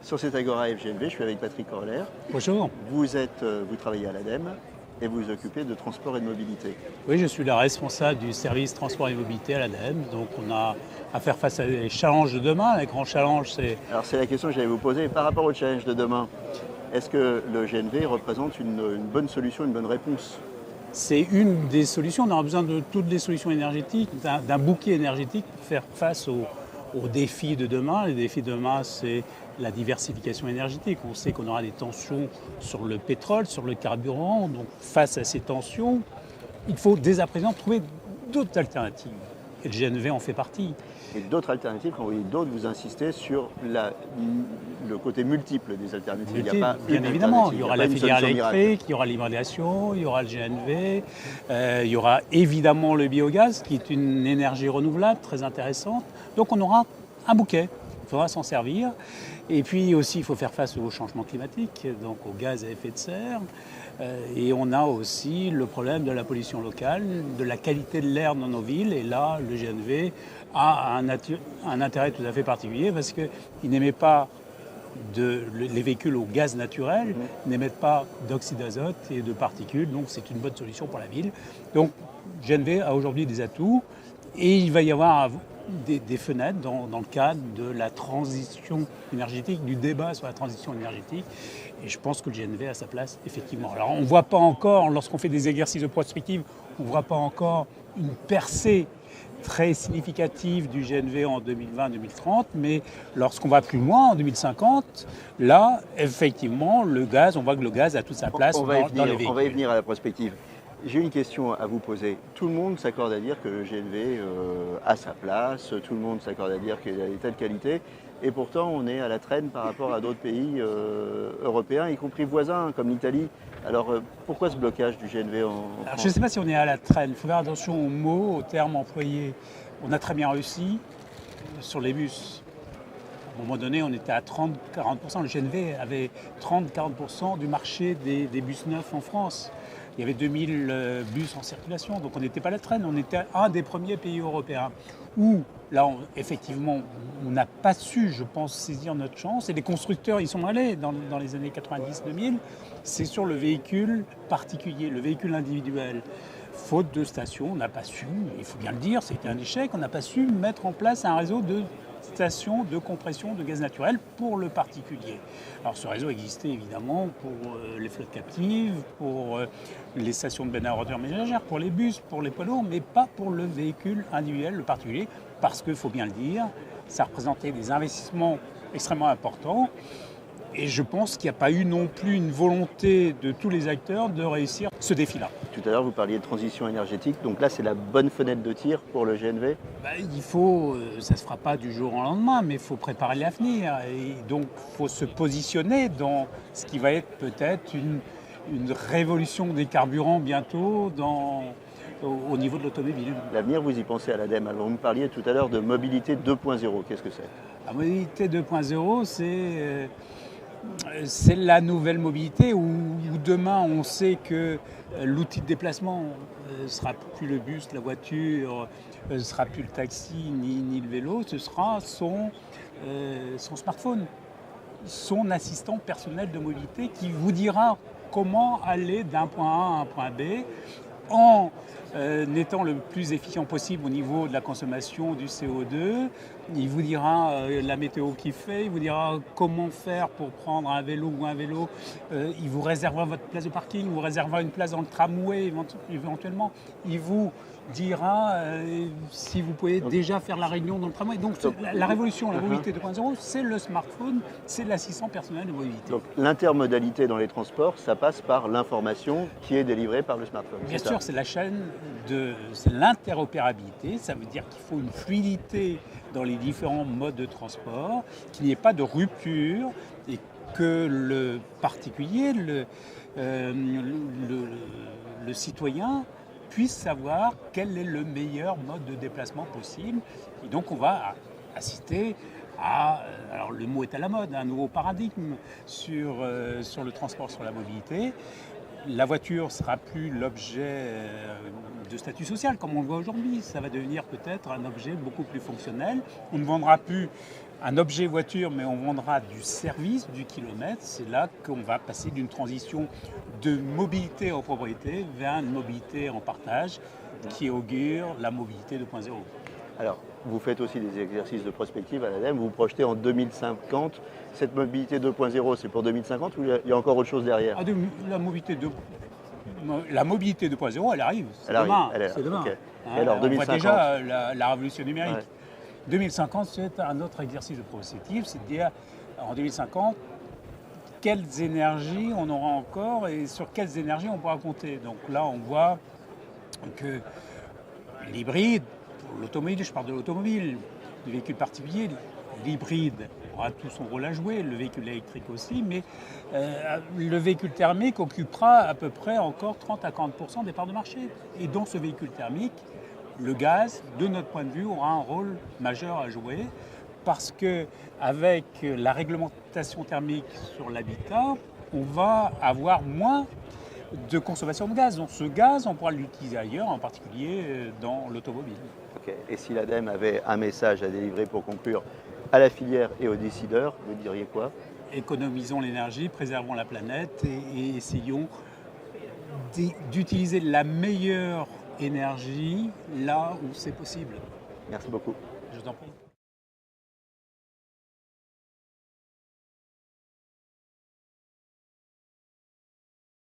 Sur cette Agora FGNV, je suis avec Patrick Orler. Bonjour. Vous travaillez à l'ADEME et vous vous occupez de transport et de mobilité. Oui, je suis la responsable du service transport et mobilité à l'ADEME. Donc on a à faire face à des challenges de demain. Les grands challenges, c'est... Alors c'est la question que j'allais vous poser. Par rapport au challenge de demain, est-ce que le GNV représente une bonne solution, une bonne réponse? C'est une des solutions. On aura besoin de toutes les solutions énergétiques, d'un bouquet énergétique pour faire face aux défis de demain. Les défis de demain, c'est la diversification énergétique. On sait qu'on aura des tensions sur le pétrole, sur le carburant. Donc face à ces tensions, il faut dès à présent trouver d'autres alternatives. Et le GNV en fait partie. Et d'autres alternatives, quand vous dites d'autres, vous insistez sur le côté multiple des alternatives. Bien évidemment, il y aura la filière électrique, il y aura l'hydrogène, il y aura le GNV, il y aura évidemment le biogaz, qui est une énergie renouvelable très intéressante. Donc on aura un bouquet, il faudra s'en servir. Et puis aussi, il faut faire face au changement climatique, donc aux gaz à effet de serre. Et on a aussi le problème de la pollution locale, de la qualité de l'air dans nos villes. Et là, le GNV a un intérêt tout à fait particulier parce qu'il n'émet pas les véhicules au gaz naturel n'émettent pas d'oxyde d'azote et de particules, donc c'est une bonne solution pour la ville. Donc GNV a aujourd'hui des atouts et il va y avoir des fenêtres dans le cadre de la transition énergétique, du débat sur la transition énergétique. Et je pense que le GNV a sa place, effectivement. Alors on ne voit pas encore, lorsqu'on fait des exercices de prospective, on ne voit pas encore une percée très significative du GNV en 2020-2030, mais lorsqu'on va plus loin, en 2050, là, effectivement, le gaz, on voit que le gaz a toute sa place dans les véhicules. On va y venir à la prospective. J'ai une question à vous poser. Tout le monde s'accorde à dire que le GNV a sa place, tout le monde s'accorde à dire qu'il a des telles qualités, et pourtant on est à la traîne par rapport à d'autres pays européens, y compris voisins comme l'Italie. Alors pourquoi ce blocage du GNV en France ? Je ne sais pas si on est à la traîne, il faut faire attention aux mots, aux termes employés. On a très bien réussi sur les bus. À un moment donné, on était à 30-40%. Le GNV avait 30-40% du marché des bus neufs en France. Il y avait 2000 bus en circulation, donc on n'était pas à la traîne. On était un des premiers pays européens où, là, effectivement, on n'a pas su, je pense, saisir notre chance. Et les constructeurs y sont allés dans les années 90-2000. C'est sur le véhicule particulier, le véhicule individuel. Faute de stations, on n'a pas su, il faut bien le dire, c'était un échec, on n'a pas su mettre en place un réseau de stations de compression de gaz naturel pour le particulier. Alors ce réseau existait évidemment pour les flottes captives, pour les stations de benne à ordures ménagères, pour les bus, pour les poids lourds, mais pas pour le véhicule individuel, le particulier, parce qu'il faut bien le dire, ça représentait des investissements extrêmement importants. Et je pense qu'il n'y a pas eu non plus une volonté de tous les acteurs de réussir ce défi-là. Tout à l'heure, vous parliez de transition énergétique. Donc là, c'est la bonne fenêtre de tir pour le GNV ? Ça ne se fera pas du jour au lendemain, mais il faut préparer l'avenir. Et donc, il faut se positionner dans ce qui va être peut-être une révolution des carburants bientôt au niveau de l'automobile. L'avenir, vous y pensez à l'ADEME. Alors, vous me parliez tout à l'heure de mobilité 2.0. Qu'est-ce que c'est ? La mobilité 2.0, c'est la nouvelle mobilité où demain on sait que l'outil de déplacement ne sera plus le bus, la voiture, ne sera plus le taxi ni le vélo, ce sera son smartphone, son assistant personnel de mobilité qui vous dira comment aller d'un point A à un point B en étant le plus efficient possible au niveau de la consommation du CO2. Il vous dira la météo qu'il fait, il vous dira comment faire pour prendre un vélo ou un vélo. Il vous réservera votre place de parking, il vous réservera une place dans le tramway éventuellement. Il vous dira si vous pouvez déjà faire la réunion dans le tramway. Donc la révolution, la mobilité 2.0, c'est le smartphone, c'est l'assistant personnel de mobilité. Donc l'intermodalité dans les transports, ça passe par l'information qui est délivrée par le smartphone. Bien sûr, c'est la chaîne c'est l'interopérabilité. Ça veut dire qu'il faut une fluidité dans les différents modes de transport, qu'il n'y ait pas de rupture et que le particulier, le citoyen, puisse savoir quel est le meilleur mode de déplacement possible. Et donc on va assister à, alors le mot est à la mode, un nouveau paradigme sur le transport, sur la mobilité. la voiture ne sera plus l'objet de statut social comme on le voit aujourd'hui. Ça va devenir peut-être un objet beaucoup plus fonctionnel. On ne vendra plus un objet voiture, mais on vendra du service, du kilomètre. C'est là qu'on va passer d'une transition de mobilité en propriété vers une mobilité en partage qui augure la mobilité 2.0. Alors, vous faites aussi des exercices de prospective à l'ADEME, vous vous projetez en 2050. Cette mobilité 2.0, c'est pour 2050 ou il y a encore autre chose derrière? La mobilité 2.0, elle arrive. C'est demain. C'est demain. Okay. Hein, alors, 2050, on voit déjà la révolution numérique. Ouais. 2050, c'est un autre exercice de prospective, c'est de dire en 2050, quelles énergies on aura encore et sur quelles énergies on pourra compter. Donc là, on voit que l'hybride, pour l'automobile, je parle de l'automobile, du véhicule particulier, l'hybride aura tout son rôle à jouer, le véhicule électrique aussi, mais le véhicule thermique occupera à peu près encore 30 à 40% des parts de marché. Et dans ce véhicule thermique, le gaz, de notre point de vue, aura un rôle majeur à jouer parce qu'avec la réglementation thermique sur l'habitat, on va avoir moins de consommation de gaz. Donc ce gaz, on pourra l'utiliser ailleurs, en particulier dans l'automobile. Okay. Et si l'ADEME avait un message à délivrer pour conclure à la filière et aux décideurs, vous diriez quoi? Économisons l'énergie, préservons la planète et essayons d'utiliser la meilleure énergie là où c'est possible. Merci beaucoup. Je vous en prie.